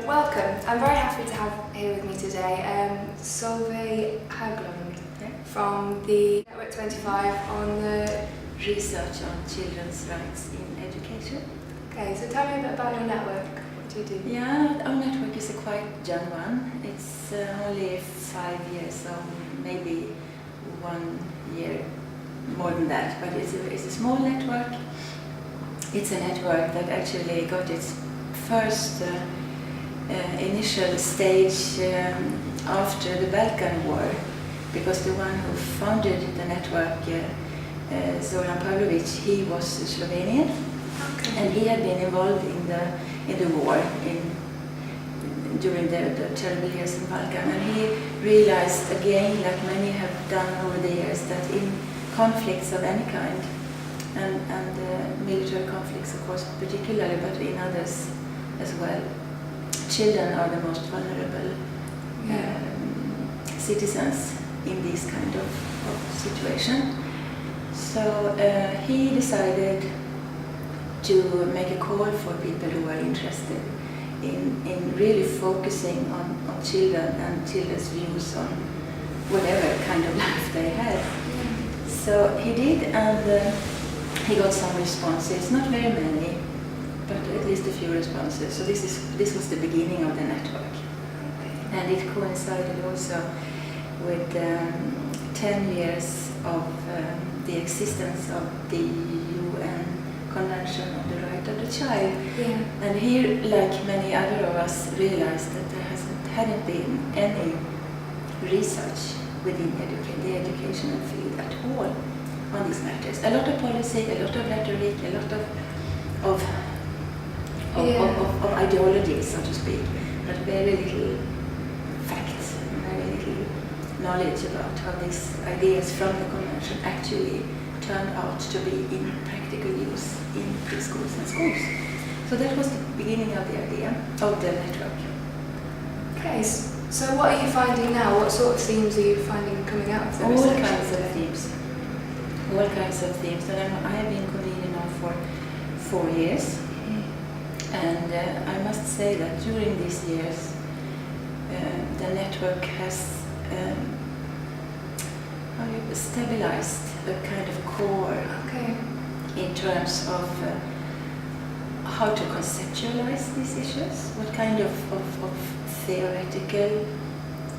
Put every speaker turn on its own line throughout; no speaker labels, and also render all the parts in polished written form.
Welcome. I'm very happy to have here with me today Solveig Hagglund from the Network 25 on the
research on children's rights in education.
Okay, so tell me a bit about your network. What do you do?
Yeah, our network is a quite young one. It's only 5 years, so maybe 1 year more than that. But it's a small network. It's a network that actually got its first initial stage after the Balkan War, because the one who founded the network, Zoran Pavlovic, he was Slovenian, and he had been involved in the war during the terrible years in Balkan, and he realized again, like many have done over the years, that in conflicts of any kind, and military conflicts of course particularly, but in others as well, children are the most vulnerable citizens in this kind of situation. So he decided to make a call for people who are interested in really focusing on children and children's views on whatever kind of life they had. So he did, and he got some responses, not very many, but at least a few responses. So this was the beginning of the network, and it coincided also with 10 years of the existence of the UN Convention on the Right of the Child. And here, like many other of us, realized that there hadn't been any research within the educational field at all on these matters. A lot of policy, a lot of rhetoric, a lot of ideology, so to speak, but very little facts, very little knowledge about how these ideas from the convention actually turned out to be in practical use in preschools and schools. So that was the beginning of the idea of the network.
Okay, so what are you finding now? What sort of themes are you finding coming out of the research?
All kinds of themes. All kinds of themes. And I have been convening now for 4 years. And I must say that during these years, the network has stabilized a kind of core in terms of how to conceptualize these issues, what kind of theoretical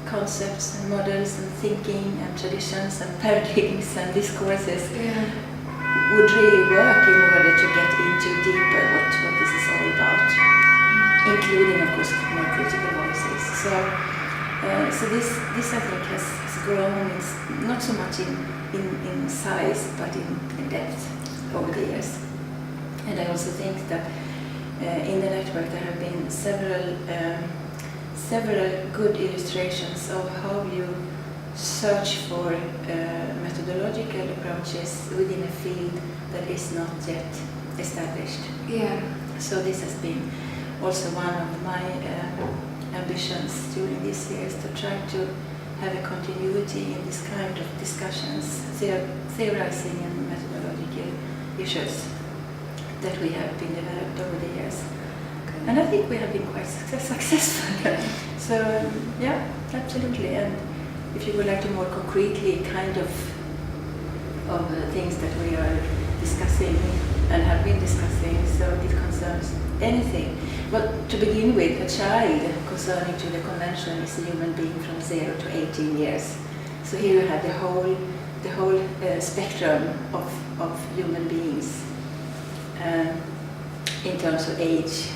concepts and models and thinking and traditions and paradigms and discourses would really work in order to get into deeper what this is all about, including of course more critical voices. So this I think has grown, not so much in size but in depth over the years. And I also think that in the network there have been several good illustrations of how you search for methodological approaches within a field that is not yet established. So this has been also one of my ambitions during these years, to try to have a continuity in this kind of discussions, theorizing and methodological issues that we have been developed over the years. And I think we have been quite successful. So yeah, absolutely. And if you would like to more concretely kind of things that we are discussing and have been discussing, so it concerns anything. Well, to begin with, a child concerning to the convention is a human being from 0 to 18 years. So here you have the whole spectrum of human beings in terms of age.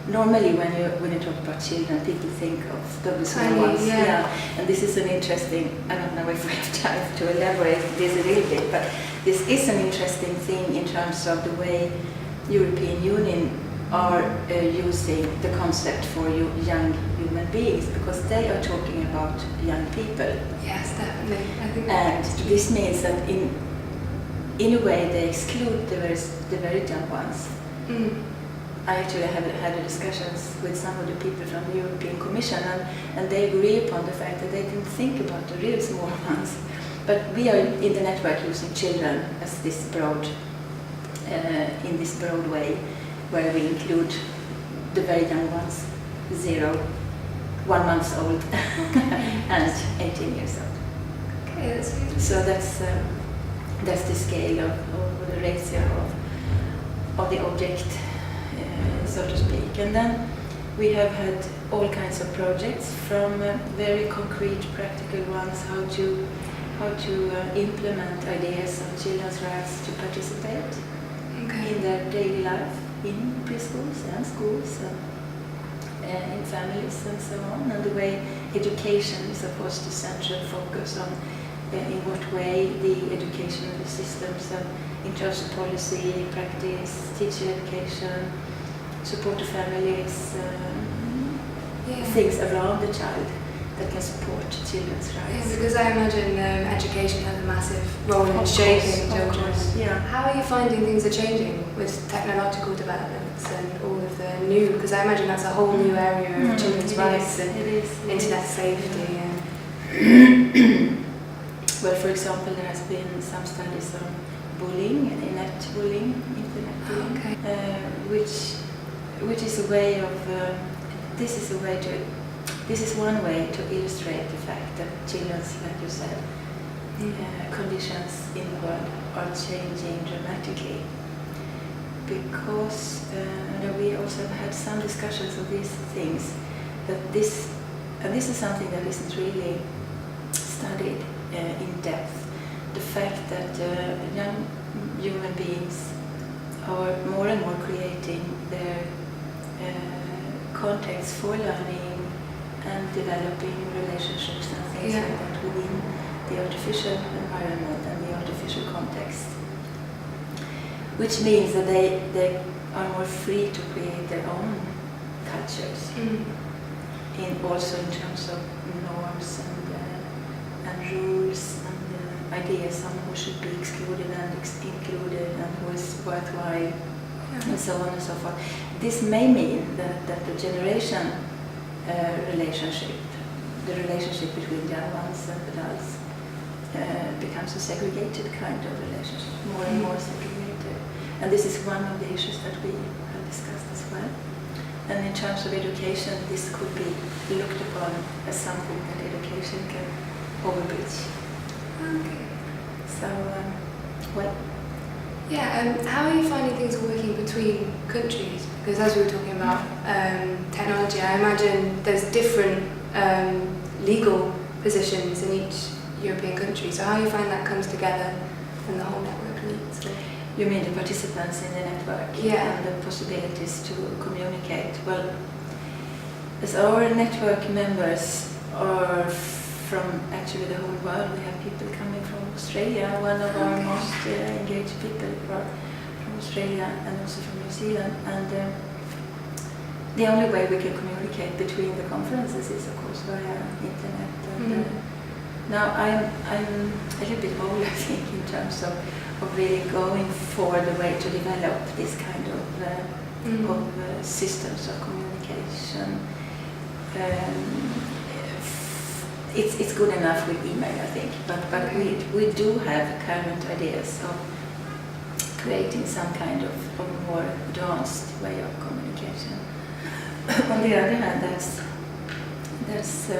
Normally, when you talk about children, people think of the small ones. And this is an interesting, I don't know if we have time to elaborate this a little bit, but this is an interesting thing in terms of the way European Union are using the concept for young human beings, because they are talking about young people.
Yes, definitely. I think
and this means that in a way they exclude the very young ones. I actually had discussions with some of the people from the European Commission, and they agree upon the fact that they didn't think about the real small ones. But we are in the network using children as this broad, in this broad way, where we include the very young ones. 0, 1 month old, and 18 years old.
Okay, that's good.
So that's the scale of the ratio of the object, so to speak. And then we have had all kinds of projects, from very concrete, practical ones, how to implement ideas of children's rights to participate in their daily life, in preschools and schools, and in families and so on, and the way education is of course the central focus on in what way the educational systems in terms of policy, practice, teacher education, support to families, things around the child that can support children's rights.
Yeah, because I imagine education has a massive role in shaping children.
Yeah.
How are you finding things are changing with technological developments and all of the new, because I imagine that's a whole new area of children's rights and internet safety. And
well, for example, there has been some studies on bullying, internet bullying, which is a way of this is one way to illustrate the fact that children's, like you said, conditions in the world are changing dramatically. Because we also had some discussions of these things, that this is something that isn't really studied in depth. The fact that young human beings are more and more creating their contexts for learning and developing relationships and things like that within the artificial environment and the artificial context. Which means that they are more free to create their own cultures, also in terms of norms and rules and ideas on who should be excluded and included and who is worthwhile, and so on and so forth. This may mean that the generation relationship, the relationship between young ones and adults, becomes a segregated kind of relationship, more and more segregated. And this is one of the issues that we have discussed as well. And in terms of education, this could be looked upon as something that education can overbridge.
Okay.
So, well.
Yeah, how are you finding things are working between countries? Because as we were talking about technology, I imagine there's different legal positions in each European country. So how do you find that comes together and the whole network meets?
You mean the participants in the network?
Yeah.
And the possibilities to communicate? Well, as our network members are from actually the whole world, we have people coming from Australia. One of our most engaged people are from Australia and also from New Zealand. And the only way we can communicate between the conferences is, of course, via internet. And now I'm a little bit old, I think, in terms of really going for the way to develop this kind of systems of communication. It's good enough with email, I think, but we do have current ideas of creating some kind of more advanced way of communication. On the other hand, that's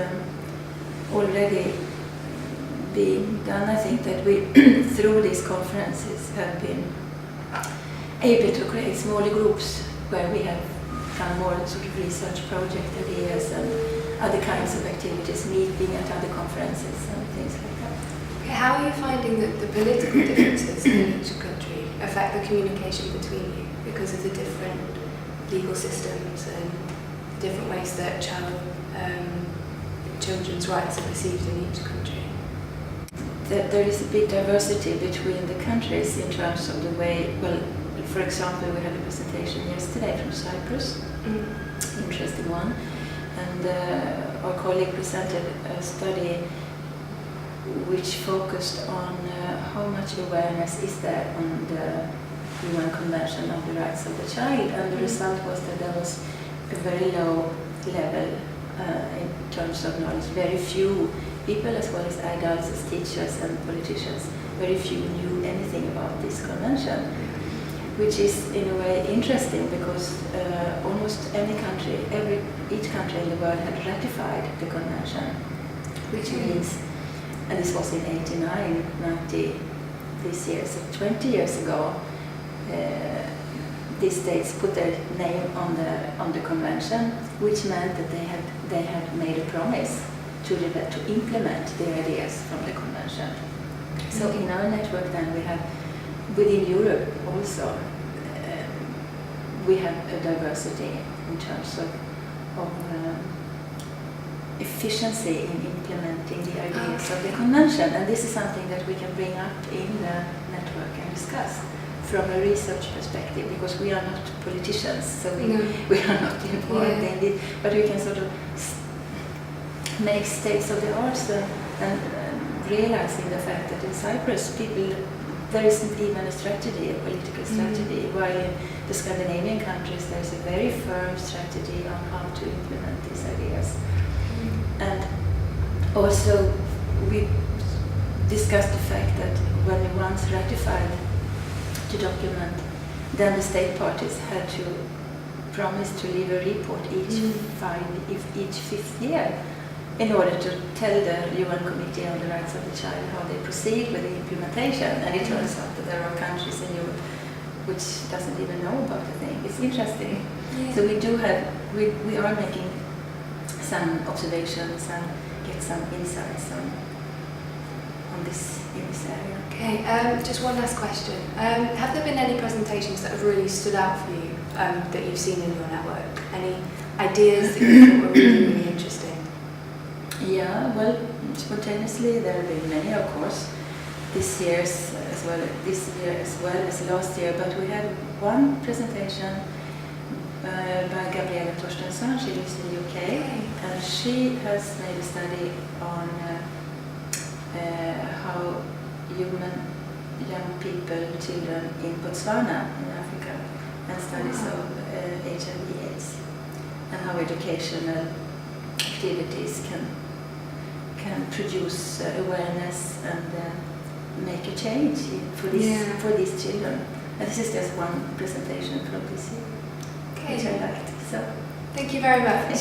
already being done. I think that we, through these conferences, have been able to create smaller groups where we have done more sort of research project ideas and other kinds of activities, meeting at other conferences and things like that.
Okay, how are you finding that the political differences in each country affect the communication between you because of the different legal systems and different ways that children's rights are perceived in each country?
There is a big diversity between the countries in terms of the way, well, for example, we had a presentation yesterday from Cyprus, interesting one, and our colleague presented a study which focused on how much awareness is there on the UN Convention on the Rights of the Child, and the result was that there was a very low level in terms of knowledge. Very few people, as well as adults, as teachers and politicians, very few knew anything about this convention. which is in a way interesting because almost any country, each country in the world had ratified the convention, which means, and this was in 89, 90, this year, so 20 years ago, these states put their name on the convention, which meant that they had made a promise to implement the ideas from the convention. So in our network then we have, within Europe also, we have a diversity in terms of efficiency in implementing the ideas of the convention, and this is something that we can bring up in the network and discuss from a research perspective, because we are not politicians, so we are not involved in it, but we can sort of make states of the arts and realizing the fact that in Cyprus there isn't even a strategy, a political strategy, while in the Scandinavian countries there is a very firm strategy on how to implement these ideas. And also we discussed the fact that when we once ratified the document, then the state parties had to promise to leave a report each fifth year in order to tell the UN Committee on the Rights of the Child how they proceed with the implementation. And it turns out that there are countries in Europe which doesn't even know about the thing. It's interesting. Yeah. So we are making some observations and get some insights on this in this area.
Okay, just one last question. Have there been any presentations that have really stood out for you that you've seen in your network? Any ideas that you thought were really, really interesting?
Yeah, well, spontaneously there have been many, of course, this year as well as last year, but we had one presentation by Gabriella Torstensson. She lives in the UK, and she has made a study on how young people, children in Botswana, in Africa, and studies of HIV/AIDS, and how educational activities can produce awareness and make a change for these children. And this is just one presentation from this year, which I liked. So,
thank you very much.